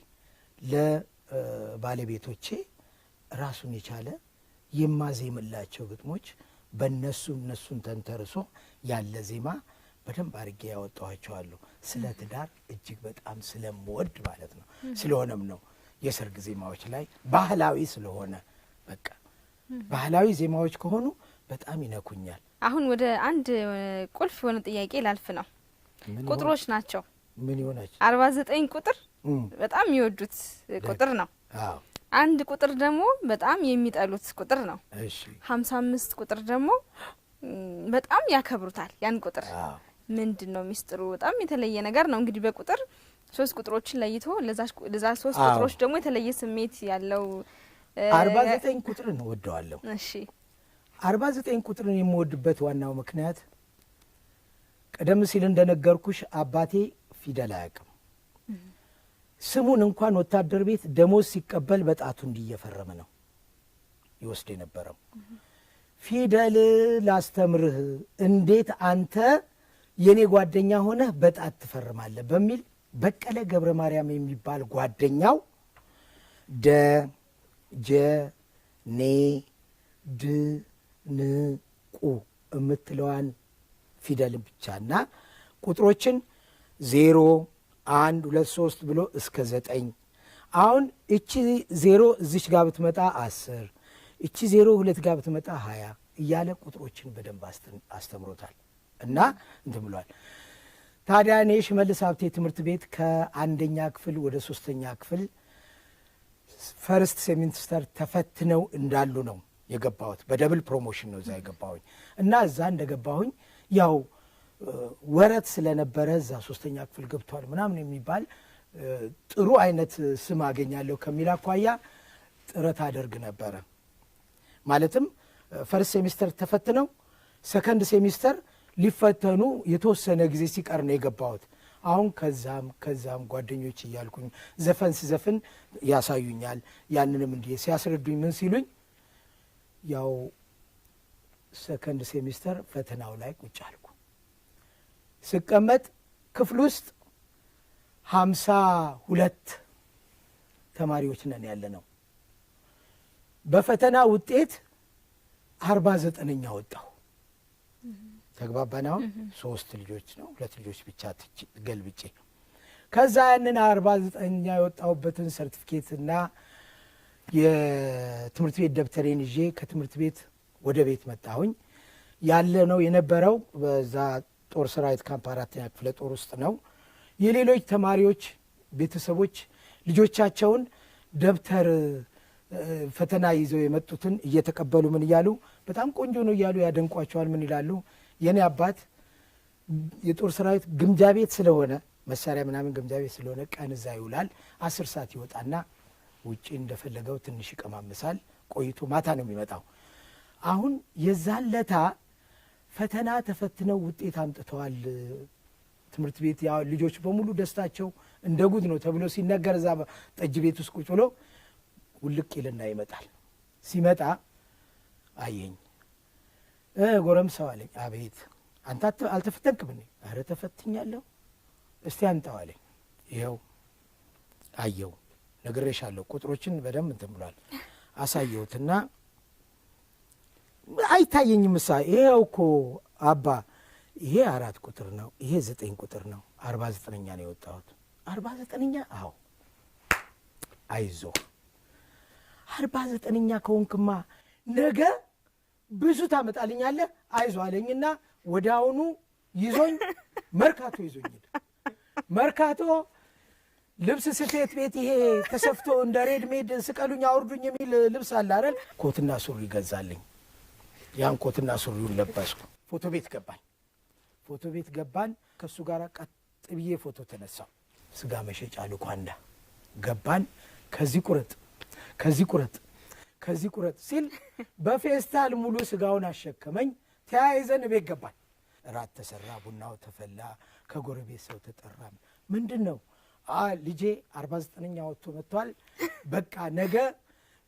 ለባለቤቶቼ ራሱን የቻለ የማዜምላቸው ግጥሞች እነሱን ተንተርሶ ያለ ዜማ በደንብ አድርጌ ያወጣኋቸዋለሁ። ስለ ትዳር እጅግ በጣም ስለምወድ ማለት ነው። ስለሆነም ነው የሰርግ ዜማዎች ላይ ባህላዊ ስለሆነ በቃ ባህላዊ ዜማዎች ከሆኑ በጣም ይነኩኛል። አሁን ወደ አንድ ቁልፍ የሆነ ጥያቄ ላልፍ ነው። ቁጥሮች ናቸው። ምን ይሆናቸው? 49 ቁጥር በጣም የሚወዱት ቁጥር ነው። አንድ ቁጥር ደግሞ በጣም የሚጠሉት ቁጥር ነው። 55 ቁጥር ደግሞ በጣም ያከብሩታል። ያን ቁጥር ምንድን ነው ሚስጥሩ? በጣም የተለየ ነገር ነው። እንግዲህ በቁጥር 3 ቁጥሮችን ለይቶ ለዛ 3 ቁጥሮች ደግሞ የተለየ ስሜት ያለው 49 ቁጥርን እወደዋለሁ። እሺ 49 ቁጥርን የምወድበት ዋናው ምክንያት ቀደም ሲል እንደነገርኩሽ አባቴ ፊደል አያውቅም። ስሙን እንኳን ወታደር ቤት ደሞዝ ሲቀበል በጣቱ እንዲየፈረመ ነው ይወስድ የነበረው። ፊደል ላስተምርህ፣ እንዴት አንተ የኔ ጓደኛ ሆነህ በጣት ትፈርማለህ በሚል በቀለ ገብረ ማርያም የሚባል ጓደኛው ደ ጀ ኔ ድ ን ቁ የምትለዋን ፊደል ብቻና ቁጥሮችን 0 1 2 3 ብሎ እስከ 9። አሁን እቺ 0 እዚች ጋር ብትመጣ 10፣ እቺ 0 2 ጋር ብትመጣ 20 እያለ ቁጥሮችን በደንብ አስተምሮታል እና እንትን ብሏል። ታዲያ እኔ ሽመልስ ሀብቴ ትምህርት ቤት ከአንደኛ ክፍል ወደ 3ኛ ክፍል ፈርስት ሴሚስተር ተፈትነው እንዳሉ ነው የገባሁት። በደብል ፕሮሞሽን ነው እዛ የገባሁኝ እና እዛ እንደገባሁኝ ያው ወረት ስለነበረ እዛ 3ኛ ክፍል ገብቷል ምናምን የሚባል ጥሩ አይነት ስም አገኛለሁ ከሚል አኳያ ጥረት አደርግ ነበረ። ማለትም ፈርስት ሴሚስተር ተፈትነው ሰከንድ ሴሚስተር ሊፈተኑ የተወሰነ ጊዜ ሲቀር ነው የገባሁት። አሁን ከዛም ጓደኞች እያልኩኝ ዘፈን ስዘፍን ያሳዩኛል። ያንንም እንዲህ ሲያስረዱኝ ምን ሲሉኝ ያው ሰከንድ ሴሚስተር ፈተናው ላይ ቁጭ አልኩ። ስቀመጥ ክፍል ውስጥ 52 ተማሪዎች ነን ያለ ነው። በፈተና ውጤት 49ኛ ወጣሁ። ተግባባናው። 3 ልጆች ነው 2 ልጆች ብቻ ገልብጬ ከዛ ያንን 49ኛ የወጣሁበትን ሰርቲፊኬትና የትምህርት ቤት ደብተሬን ይዤ ከትምህርት ቤት ወደ ቤት መጣሁኝ። ያለ ነው የነበረው በዛ ጦር ሰራዊት ካምፕ 4ኛ ክፍለ ጦር ውስጥ ነው። የሌሎች ተማሪዎች ቤተሰቦች ልጆቻቸውን ደብተር ፈተና ይዘው የመጡትን እየተቀበሉ ምን እያሉ በጣም ቆንጆ ነው እያሉ ያደንቋቸዋል። ምን ይላሉ? የኔ አባት የጦር ሰራዊት ግምጃ ቤት ስለሆነ መሳሪያ ምናምን ግምጃ ቤት ስለሆነ ቀን እዛ ይውላል። 10 ሰዓት ይወጣና ውጪ እንደፈለገው ትንሽ ይቀማምሳል። ቆይቶ ማታ ነው የሚመጣው። አሁን የዛን ለታ ፈተና ተፈትነው ውጤት አምጥተዋል። ትምህርት ቤት ያው ልጆች በሙሉ ደስታቸው እንደ ጉድ ነው ተብሎ ሲነገር እዛ ጠጅ ቤት ውስጥ ቁጭ ብሎ ውልቅ ይልና ይመጣል። ሲመጣ አየኝ። ጎረምሳው አለኝ። አቤት አንተ አልተፈተንክም? እኔ ኧረ ተፈትኛለሁ። እስቲ አምጣው አለኝ። ይኸው አየው፣ ነግሬሻለሁ፣ ቁጥሮችን በደንብ እንትን ብሏል። አሳየሁትና አይታየኝም። ይሄው እኮ አባ ይሄ 4 ቁጥር ነው፣ ይሄ 9 ቁጥር ነው፣ 49ኛ ነው የወጣሁት። 49ኛ? አዎ። አይዞ 49ኛ ከሆንክማ ነገ ብዙ ታመጣልኛለህ፣ አይዞ አለኝና ወደ አሁኑ ይዞኝ መርካቶ ይዞኝ መርካቶ ልብስ ስፌት ቤት ይሄ ተሰፍቶ እንደ ሬድሜድ ስቀሉኝ አውርዱኝ የሚል ልብስ አለ አይደል? ኮትና ሱሪ ገዛልኝ። ያን ኮትና ሱሪውን ለበስኩ። ፎቶ ቤት ገባን። ፎቶ ቤት ገባን። ከእሱ ጋር ቀጥ ብዬ ፎቶ ተነሳው። ስጋ መሸጫ ልኳንዳ ገባን። ከዚህ ቁረጥ ከዚህ ቁረጥ ከዚህ ቁረጥ ሲል በፌስታል ሙሉ ስጋውን አሸከመኝ። ተያይዘን ቤት ገባን። እራት ተሰራ፣ ቡናው ተፈላ፣ ከጎረቤት ሰው ተጠራ። ምንድን ነው ልጄ 49ኛ ወጥቶ መጥቷል። በቃ ነገ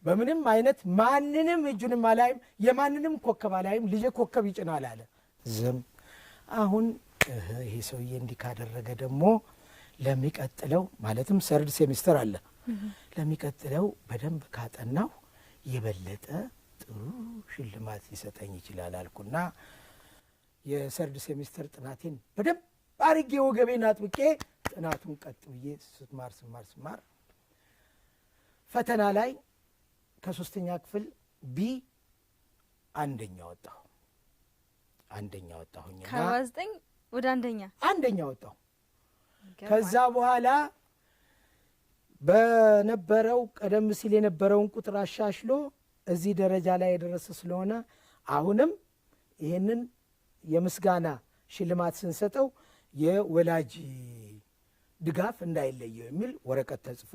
በምንም አይነት ማንንም እጁንም አላይም፣ የማንንም ኮከብ አላይም፣ ልጄ ኮከብ ይጭናል አለ። ዝም አሁን ይሄ ሰውዬ እንዲህ ካደረገ ደግሞ ለሚቀጥለው ማለትም ሰርድ ሴሚስተር አለ፣ ለሚቀጥለው በደንብ ካጠናሁ የበለጠ ጥሩ ሽልማት ሊሰጠኝ ይችላል አልኩና የሰርድ ሴሚስተር ጥናቴን በደንብ አርጌ ወገቤን አጥብቄ ጥናቱን ቀጥ ብዬ ስማር ፈተና ላይ ከ3ኛ ክፍል ቢ አንደኛ ወጣሁ። ወጣሁኝና ከ49 ወደ አንደኛ ወጣሁ። ከዛ በኋላ በነበረው ቀደም ሲል የነበረውን ቁጥር አሻሽሎ እዚህ ደረጃ ላይ የደረሰ ስለሆነ አሁንም ይህንን የምስጋና ሽልማት ስንሰጠው የወላጅ ድጋፍ እንዳይለየው የሚል ወረቀት ተጽፎ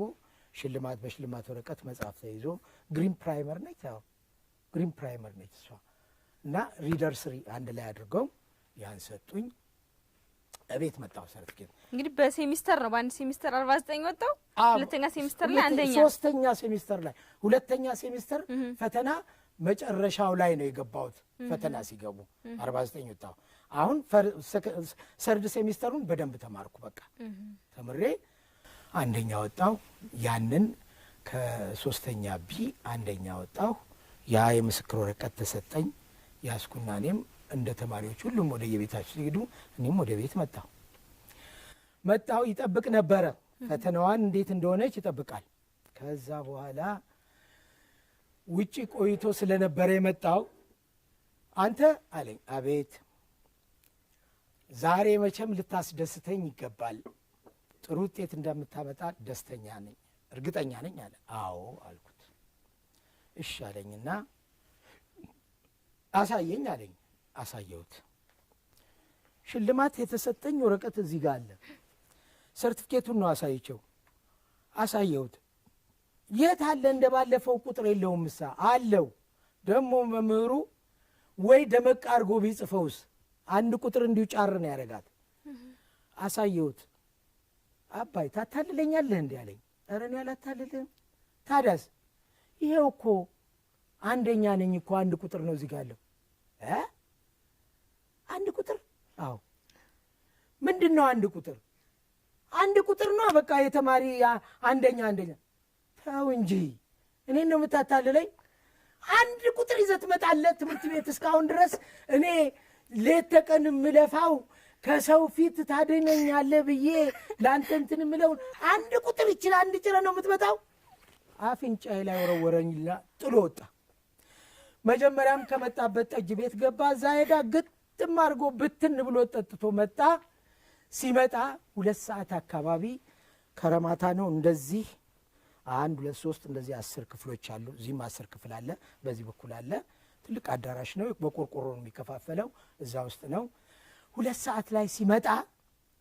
ሽልማት በሽልማት ወረቀት መጽሐፍ ተይዞ ግሪን ፕራይመር ነች። ያው ግሪን ፕራይመር ነች እሷ እና ሪደር ስሪ አንድ ላይ አድርገው ያን ሰጡኝ። እቤት መጣሁ። ሰርቲፊኬት እንግዲህ በሴሚስተር ነው። በአንድ ሴሚስተር 49 ወጣው። ሁለተኛ ሴሚስተር ላይ አንደኛ፣ ሶስተኛ ሴሚስተር ላይ ሁለተኛ ሴሚስተር ፈተና መጨረሻው ላይ ነው የገባሁት። ፈተና ሲገቡ 49 ወጣሁ። አሁን ሰርድ ሴሚስተሩን በደንብ ተማርኩ። በቃ ተምሬ አንደኛ ወጣሁ። ያንን ከ3ኛ ቢ አንደኛ ወጣሁ። ያ የምስክር ወረቀት ተሰጠኝ። ያስኩና እኔም እንደ ተማሪዎች ሁሉም ወደ የቤታቸው ሲሄዱ እኔም ወደ ቤት መጣሁ። ይጠብቅ ነበረ ፈተናዋን እንዴት እንደሆነች ይጠብቃል። ከዛ በኋላ ውጪ ቆይቶ ስለነበረ የመጣው አንተ አለኝ። አቤት። ዛሬ መቼም ልታስደስተኝ ይገባል። ጥሩ ውጤት እንደምታመጣ ደስተኛ ነኝ፣ እርግጠኛ ነኝ አለ። አዎ አልኩት። እሺ አለኝና አሳየኝ አለኝ። አሳየሁት። ሽልማት የተሰጠኝ ወረቀት እዚህ ጋር አለ። ሰርቲፊኬቱን ነው አሳየሁት። የት አለ? እንደ ባለፈው ቁጥር የለውም። ምሳ አለው። ደግሞ መምህሩ ወይ ደመቅ አድርጎ ቢጽፈውስ አንድ ቁጥር እንዲሁ ጫር ነው ያደረጋት። አሳየሁት። አባይ ታታልለኛለህ እንዲህ አለኝ። ኧረ እኔ አላታልልህም። ታዲያስ? ይሄው እኮ አንደኛ ነኝ እኮ አንድ ቁጥር ነው እዚህ ጋር አለው። አንድ ቁጥር? አዎ። ምንድን ነው አንድ ቁጥር? አንድ ቁጥር ነው በቃ የተማሪ አንደኛ። ተው እንጂ እኔን ነው የምታታልለኝ? አንድ ቁጥር ይዘህ ትመጣለህ ትምህርት ቤት። እስካሁን ድረስ እኔ ሌት ተቀን የምለፋው ከሰው ፊት ታድነኛለህ ብዬ ለአንተ እንትን የምለውን አንድ ቁጥር ይችል አንድ ጭረ ነው የምትመጣው? አፍንጫዬ ላይ ወረወረኝና ጥሎ ወጣ። መጀመሪያም ከመጣበት ጠጅ ቤት ገባ። እዛ ሄዳ ግጥም አድርጎ ብትን ብሎ ጠጥቶ መጣ። ሲመጣ 2 ሰዓት አካባቢ ከረማታ ነው። እንደዚህ 1 2 3 እንደዚህ 10 ክፍሎች አሉ። እዚህም 10 ክፍል አለ፣ በዚህ በኩል አለ። ትልቅ አዳራሽ ነው። በቆርቆሮ ነው የሚከፋፈለው። እዛ ውስጥ ነው። 2 ሰዓት ላይ ሲመጣ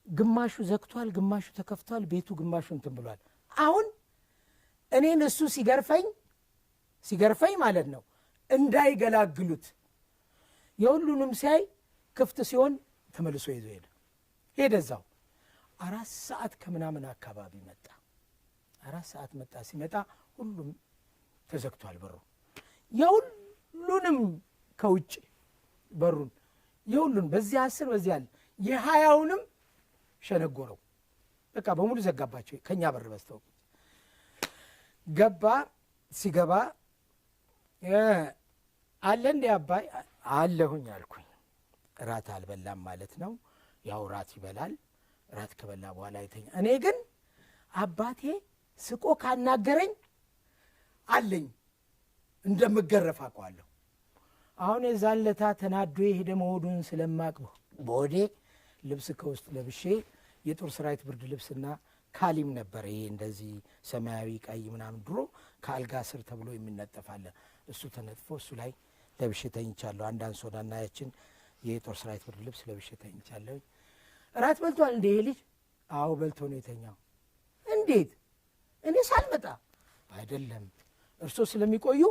ግማሹ ዘግቷል፣ ግማሹ ተከፍቷል። ቤቱ ግማሹ እንትን ብሏል። አሁን እኔን እሱ ሲገርፈኝ ማለት ነው እንዳይገላግሉት የሁሉንም ሲያይ ክፍት ሲሆን ተመልሶ ይዞ ሄደ። እዛው 4 ሰዓት ከምናምን አካባቢ መጣ። 4 ሰዓት መጣ። ሲመጣ ሁሉም ተዘግቷል በሩ። የሁሉንም ከውጭ በሩን የሁሉን በዚህ 10 በዚህ አለ የ20ውንም ሸነጎረው። በቃ በሙሉ ዘጋባቸው። ከኛ በር በስተው ገባ። ሲገባ አለ እንዴ አባይ አለሁኝ አልኩኝ። ራት አልበላም ማለት ነው። ያው ራት ይበላል። ራት ከበላ በኋላ አይተኛ። እኔ ግን አባቴ ስቆ ካናገረኝ አለኝ እንደምገረፍ አውቀዋለሁ። አሁን የዛን ለታ ተናዶ የሄደ መሆኑን ስለማቅ በወዴ ልብስ ከውስጥ ለብሼ የጦር ሰራዊት ብርድ ልብስና ካሊም ነበር። ይሄ እንደዚህ ሰማያዊ ቀይ ምናምን ድሮ ከአልጋ ስር ተብሎ የሚነጠፋለ እሱ ተነጥፎ እሱ ላይ ለብሼ ተኝቻለሁ። አንድ አንሶላና ያችን የጦር ሰራዊት ብርድ ልብስ ለብሼ ተኝቻለሁ። እራት በልቷል እንዴ ይሄ ልጅ? አዎ በልቶ ነው የተኛው። እንዴት? እኔ ሳልመጣ አይደለም እርሶ ስለሚቆዩ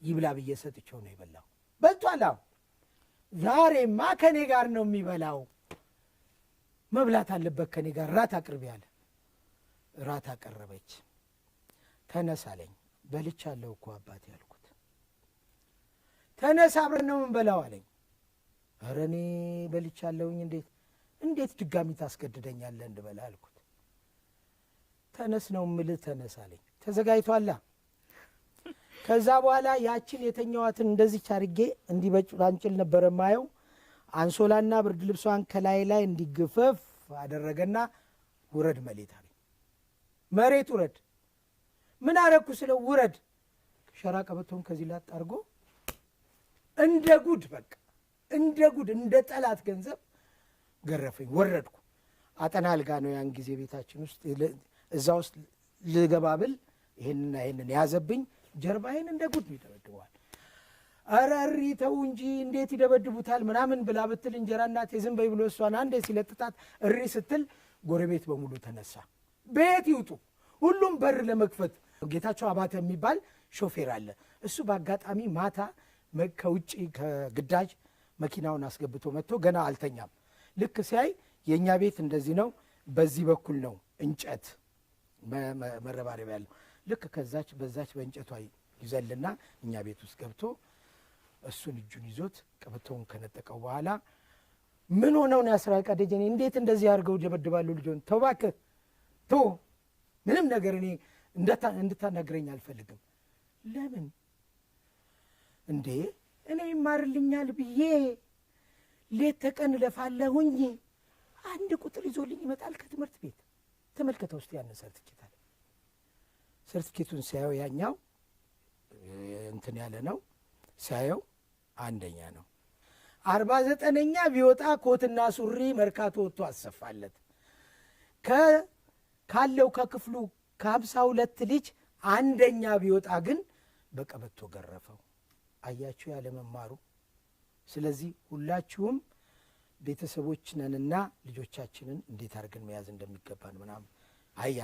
ይብላ ብዬ ሰጥቼው ነው የበላው። በልቷል። አዎ ዛሬማ ከኔ ጋር ነው የሚበላው። መብላት አለበት ከኔ ጋር። ራት አቅርቢ አለ። ራት አቀረበች። ተነስ አለኝ። በልቻለሁ እኮ አባቴ ያልኩት። ተነስ አብረን ነው የምንበላው አለኝ። ኧረ እኔ በልቻለሁኝ። እንዴት ድጋሚ ታስገድደኛለህ እንድበላ አልኩት። ተነስ ነው የምልህ ተነስ አለኝ። ተዘጋጅቷላ። ከዛ በኋላ ያችን የተኛዋትን እንደዚህ አድርጌ እንዲህ በጭላንጭል ነበረ ማየው። አንሶላና ብርድ ልብሷን ከላይ ላይ እንዲግፈፍ አደረገና ውረድ መሌት አለኝ። መሬት ውረድ። ምን አረኩ ስለው ውረድ። ሸራ ቀበቶን ከዚህ ላጥ አድርጎ እንደ ጉድ በቃ እንደ ጉድ እንደ ጠላት ገንዘብ ገረፈኝ። ወረድኩ። አጠና አልጋ ነው ያን ጊዜ ቤታችን ውስጥ። እዛ ውስጥ ልገባ ብል ይህንና ይህንን ያዘብኝ። ጀርባዬን እንደ ጉድ ይደበድበዋል። ኧረ እሪ ተው እንጂ እንዴት ይደበድቡታል ምናምን ብላ ብትል እንጀራ እናቴ ዝም በይ ብሎ እሷን አንዴ ሲለጥጣት እሪ ስትል ጎረቤት በሙሉ ተነሳ። ቤት ይውጡ። ሁሉም በር ለመክፈት ጌታቸው አባተ የሚባል ሾፌር አለ። እሱ በአጋጣሚ ማታ ከውጭ ከግዳጅ መኪናውን አስገብቶ መጥቶ ገና አልተኛም። ልክ ሲያይ የእኛ ቤት እንደዚህ ነው፣ በዚህ በኩል ነው እንጨት መረባረቢያ ያለው። ልክ ከዛች በዛች በእንጨቷ ይዘልና እኛ ቤት ውስጥ ገብቶ እሱን እጁን ይዞት ቀበቶውን ከነጠቀው በኋላ ምን ሆነው ነው ያስራል ቀደጀኔ? እንዴት እንደዚህ አድርገው ደበድባሉ ልጆን? ተው እባክህ ተው፣ ምንም ነገር እኔ እንድታናግረኝ አልፈልግም። ለምን እንዴ? እኔ ይማርልኛል ብዬ ሌት ተቀን ለፋለሁኝ። አንድ ቁጥር ይዞልኝ ይመጣል ከትምህርት ቤት። ተመልከተ ውስጥ ያንን ሰርቲፊኬት ሰርቲፊኬቱን ሲያየው ያኛው እንትን ያለ ነው ሲያየው አንደኛ ነው። 49ኛ ቢወጣ ኮትና ሱሪ መርካቶ ወጥቶ አሰፋለት። ካለው ከክፍሉ ከ52 ልጅ አንደኛ ቢወጣ ግን በቀበቶ ገረፈው። አያችሁ ያለ መማሩ። ስለዚህ ሁላችሁም ቤተሰቦች ነንና ልጆቻችንን እንዴት አድርገን መያዝ እንደሚገባን ምናምን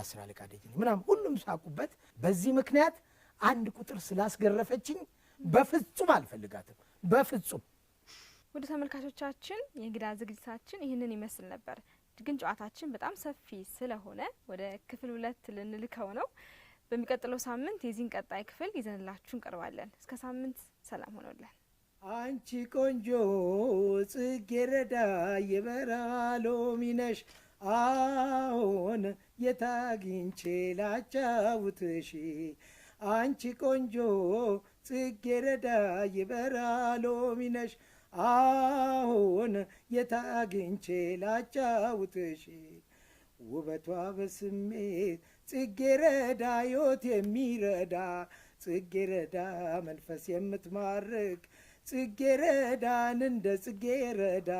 አስራ አለቃ ደጀኔ ምናምን ሁሉም ሳቁበት። በዚህ ምክንያት አንድ ቁጥር ስላስገረፈችኝ በፍጹም አልፈልጋትም። በፍጹም። ወደ ተመልካቾቻችን የእንግዳ ዝግጅታችን ይህንን ይመስል ነበር። ግን ጨዋታችን በጣም ሰፊ ስለሆነ ወደ ክፍል 2 ልንልከው ነው። በሚቀጥለው ሳምንት የዚህን ቀጣይ ክፍል ይዘንላችሁ እንቀርባለን። እስከ ሳምንት ሰላም ሆኖልን። አንቺ ቆንጆ ጽጌረዳ የበረሃ ሎሚ ነሽ፣ አዎን የታግኝቼ ላጫውትሽ። አንቺ ቆንጆ ጽጌረዳ የበረሃ ሎሚ ነሽ፣ አዎን የታግኝቼ ላጫውትሽ። ውበቷ በስሜት ጽጌረዳ ሕይወት የሚረዳ ጽጌረዳ መንፈስ የምትማርክ ጽጌረዳን እንደ ጽጌረዳ